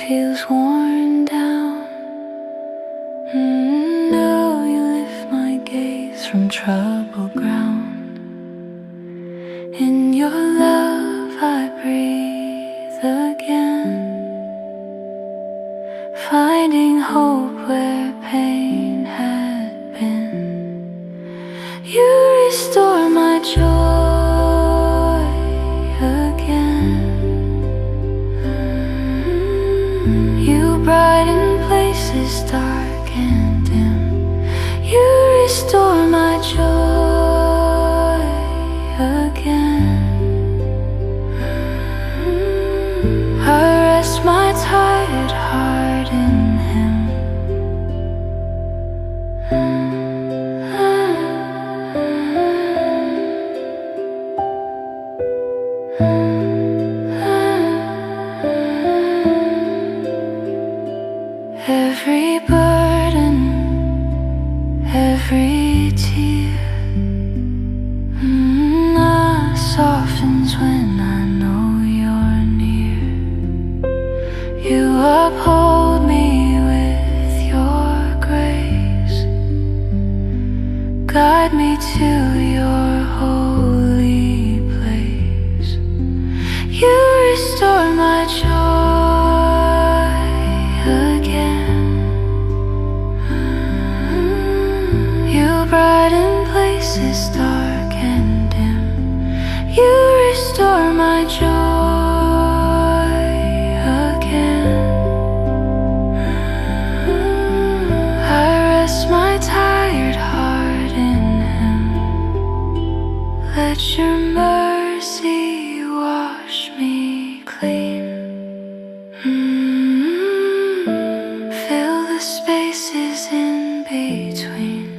feels worn down. No, you lift my gaze from troubled ground. In your love I breathe again, finding hope where pain had been. You restore my joy again. You brighten places dark and dim. You restore my joy again. I rest my tired heart in Him. Every burden, every tear, softens when I know you're near. You uphold me with your grace, guide me to your holy place. You restore my joy again. You brighten places dark and dim. You restore my joy again. I rest my tired heart in Him. Let your mercy wash me clean. Fill the spaces in between.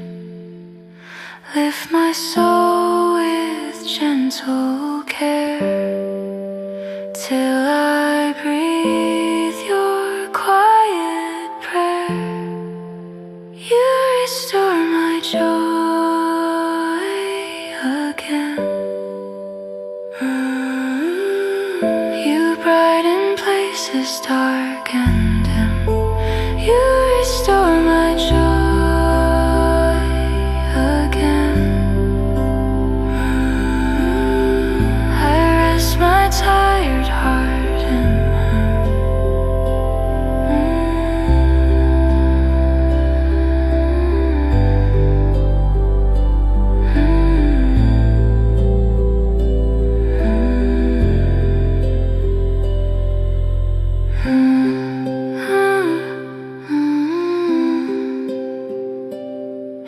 Lift my soul with gentle care, till I breathe your quiet prayer. You restore my joy again. You brighten places dark and dim. You restore my joy again. I rest my tired heart in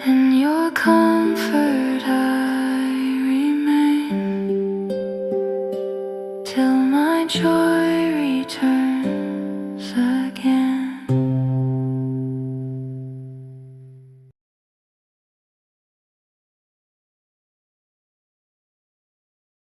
In your calm